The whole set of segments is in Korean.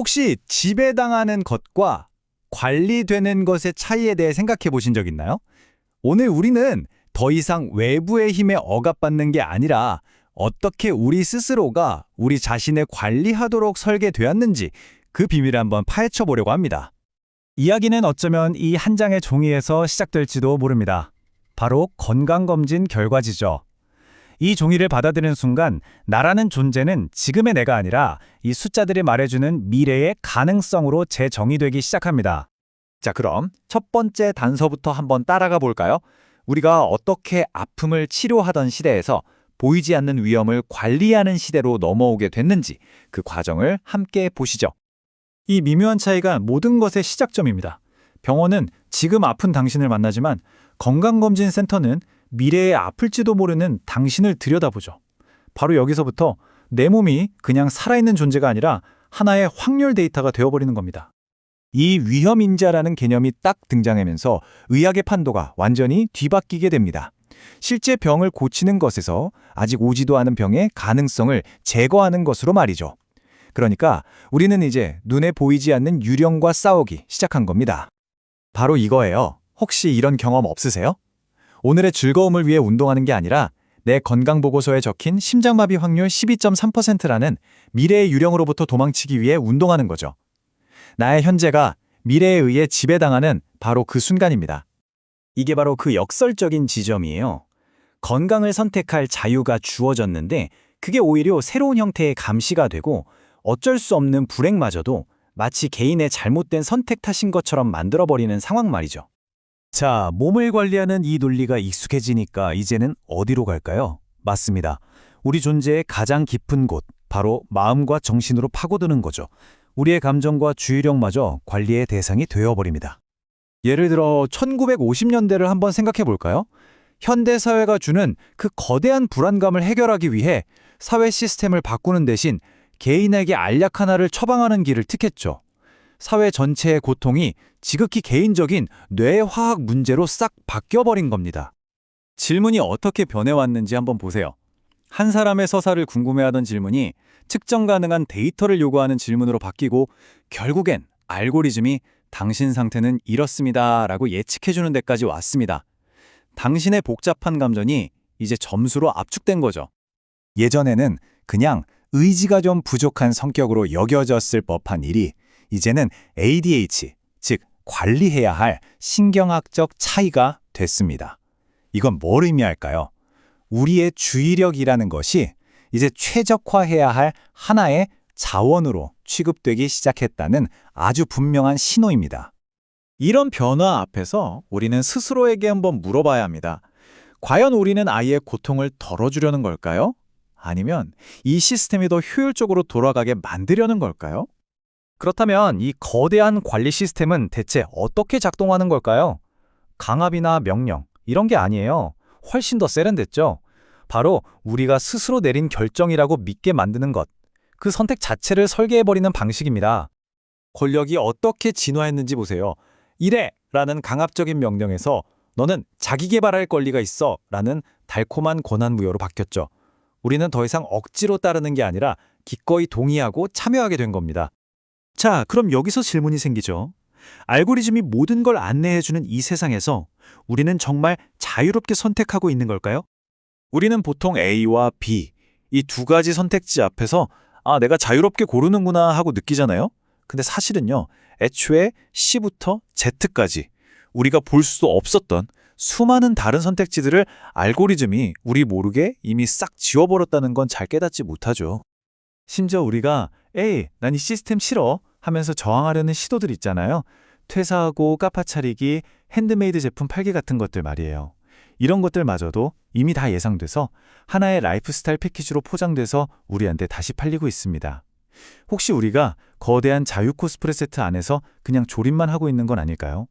혹시 지배당하는 것과 관리되는 것의 차이에 대해 생각해 보신 적 있나요? 오늘 우리는 더 이상 외부의 힘에 억압받는 게 아니라 어떻게 우리 스스로가 우리 자신을 관리하도록 설계되었는지 그 비밀을 한번 파헤쳐 보려고 합니다. 이야기는 어쩌면 이 한 장의 종이에서 시작될지도 모릅니다. 바로 건강검진 결과지죠. 이 종이를 받아들이는 순간 나라는 존재는 지금의 내가 아니라 이 숫자들이 말해주는 미래의 가능성으로 재정의되기 시작합니다. 자, 그럼 첫 번째 단서부터 한번 따라가 볼까요? 우리가 어떻게 아픔을 치료하던 시대에서 보이지 않는 위험을 관리하는 시대로 넘어오게 됐는지 그 과정을 함께 보시죠. 이 미묘한 차이가 모든 것의 시작점입니다. 병원은 지금 아픈 당신을 만나지만 건강검진센터는 미래에 아플지도 모르는 당신을 들여다보죠. 바로 여기서부터 내 몸이 그냥 살아있는 존재가 아니라 하나의 확률 데이터가 되어버리는 겁니다. 이 위험인자라는 개념이 딱 등장하면서 의학의 판도가 완전히 뒤바뀌게 됩니다. 실제 병을 고치는 것에서 아직 오지도 않은 병의 가능성을 제거하는 것으로 말이죠. 그러니까 우리는 이제 눈에 보이지 않는 유령과 싸우기 시작한 겁니다. 바로 이거예요. 혹시 이런 경험 없으세요? 오늘의 즐거움을 위해 운동하는 게 아니라 내 건강보고서에 적힌 심장마비 확률 12.3%라는 미래의 유령으로부터 도망치기 위해 운동하는 거죠. 나의 현재가 미래에 의해 지배당하는 바로 그 순간입니다. 이게 바로 그 역설적인 지점이에요. 건강을 선택할 자유가 주어졌는데 그게 오히려 새로운 형태의 감시가 되고 어쩔 수 없는 불행마저도 마치 개인의 잘못된 선택 탓인 것처럼 만들어버리는 상황 말이죠. 자, 몸을 관리하는 이 논리가 익숙해지니까 이제는 어디로 갈까요? 맞습니다. 우리 존재의 가장 깊은 곳, 바로 마음과 정신으로 파고드는 거죠. 우리의 감정과 주의력마저 관리의 대상이 되어버립니다. 예를 들어 1950년대를 한번 생각해 볼까요? 현대 사회가 주는 그 거대한 불안감을 해결하기 위해 사회 시스템을 바꾸는 대신 개인에게 알약 하나를 처방하는 길을 택했죠. 사회 전체의 고통이 지극히 개인적인 뇌화학 문제로 싹 바뀌어버린 겁니다. 질문이 어떻게 변해왔는지 한번 보세요. 한 사람의 서사를 궁금해하던 질문이 측정 가능한 데이터를 요구하는 질문으로 바뀌고 결국엔 알고리즘이 당신 상태는 이렇습니다 라고 예측해주는 데까지 왔습니다. 당신의 복잡한 감정이 이제 점수로 압축된 거죠. 예전에는 그냥 의지가 좀 부족한 성격으로 여겨졌을 법한 일이 이제는 ADH, 즉 관리해야 할 신경학적 차이가 됐습니다. 이건 뭘 의미할까요? 우리의 주의력이라는 것이 이제 최적화해야 할 하나의 자원으로 취급되기 시작했다는 아주 분명한 신호입니다. 이런 변화 앞에서 우리는 스스로에게 한번 물어봐야 합니다. 과연 우리는 아이의 고통을 덜어주려는 걸까요? 아니면 이 시스템이 더 효율적으로 돌아가게 만들려는 걸까요? 그렇다면 이 거대한 관리 시스템은 대체 어떻게 작동하는 걸까요? 강압이나 명령, 이런 게 아니에요. 훨씬 더 세련됐죠. 바로 우리가 스스로 내린 결정이라고 믿게 만드는 것. 그 선택 자체를 설계해버리는 방식입니다. 권력이 어떻게 진화했는지 보세요. 이래! 라는 강압적인 명령에서 너는 자기 개발할 권리가 있어! 라는 달콤한 권한무효로 바뀌었죠. 우리는 더 이상 억지로 따르는 게 아니라 기꺼이 동의하고 참여하게 된 겁니다. 자, 그럼 여기서 질문이 생기죠. 알고리즘이 모든 걸 안내해주는 이 세상에서 우리는 정말 자유롭게 선택하고 있는 걸까요? 우리는 보통 A와 B, 이 두 가지 선택지 앞에서 내가 자유롭게 고르는구나 하고 느끼잖아요. 근데 사실은요, 애초에 C부터 Z까지 우리가 볼 수 없었던 수많은 다른 선택지들을 알고리즘이 우리 모르게 이미 싹 지워버렸다는 건 잘 깨닫지 못하죠. 심지어 우리가 에이, 난 이 시스템 싫어 하면서 저항하려는 시도들 있잖아요. 퇴사하고 까파 차리기, 핸드메이드 제품 팔기 같은 것들 말이에요. 이런 것들마저도 이미 다 예상돼서 하나의 라이프스타일 패키지로 포장돼서 우리한테 다시 팔리고 있습니다. 혹시 우리가 거대한 자유 코스프레 세트 안에서 그냥 조립만 하고 있는 건 아닐까요?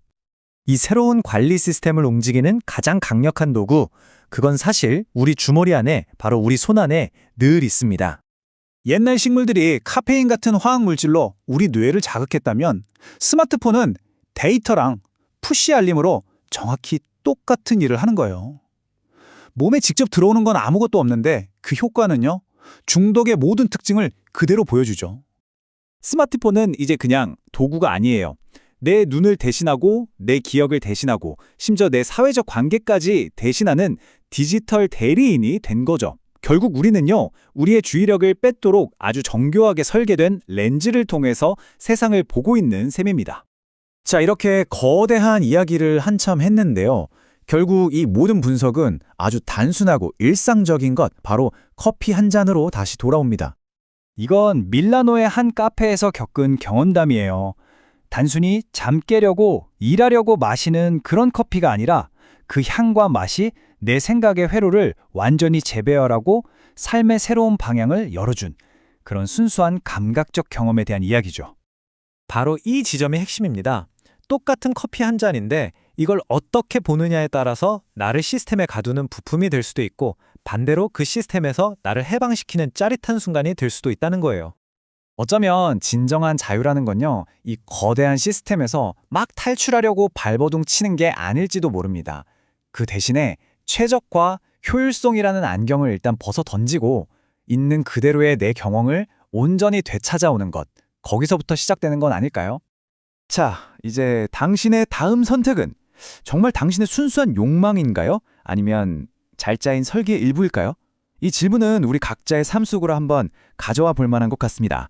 이 새로운 관리 시스템을 움직이는 가장 강력한 도구, 그건 사실 우리 주머니 안에, 바로 우리 손 안에 늘 있습니다. 옛날 식물들이 카페인 같은 화학물질로 우리 뇌를 자극했다면 스마트폰은 데이터랑 푸시 알림으로 정확히 똑같은 일을 하는 거예요. 몸에 직접 들어오는 건 아무것도 없는데 그 효과는요, 중독의 모든 특징을 그대로 보여주죠. 스마트폰은 이제 그냥 도구가 아니에요. 내 눈을 대신하고 내 기억을 대신하고 심지어 내 사회적 관계까지 대신하는 디지털 대리인이 된 거죠. 결국 우리는요, 우리의 주의력을 뺏도록 아주 정교하게 설계된 렌즈를 통해서 세상을 보고 있는 셈입니다. 자, 이렇게 거대한 이야기를 한참 했는데요. 결국 이 모든 분석은 아주 단순하고 일상적인 것, 바로 커피 한 잔으로 다시 돌아옵니다. 이건 밀라노의 한 카페에서 겪은 경험담이에요. 단순히 잠 깨려고 일하려고 마시는 그런 커피가 아니라 그 향과 맛이 내 생각의 회로를 완전히 재배열하고 삶의 새로운 방향을 열어준 그런 순수한 감각적 경험에 대한 이야기죠. 바로 이 지점이 핵심입니다. 똑같은 커피 한 잔인데 이걸 어떻게 보느냐에 따라서 나를 시스템에 가두는 부품이 될 수도 있고 반대로 그 시스템에서 나를 해방시키는 짜릿한 순간이 될 수도 있다는 거예요. 어쩌면 진정한 자유라는 건요, 이 거대한 시스템에서 막 탈출하려고 발버둥 치는 게 아닐지도 모릅니다. 그 대신에 최적화, 효율성이라는 안경을 일단 벗어 던지고 있는 그대로의 내 경험을 온전히 되찾아오는 것, 거기서부터 시작되는 건 아닐까요? 자, 이제 당신의 다음 선택은 정말 당신의 순수한 욕망인가요? 아니면 잘 짜인 설계의 일부일까요? 이 질문은 우리 각자의 삶 속으로 한번 가져와 볼 만한 것 같습니다.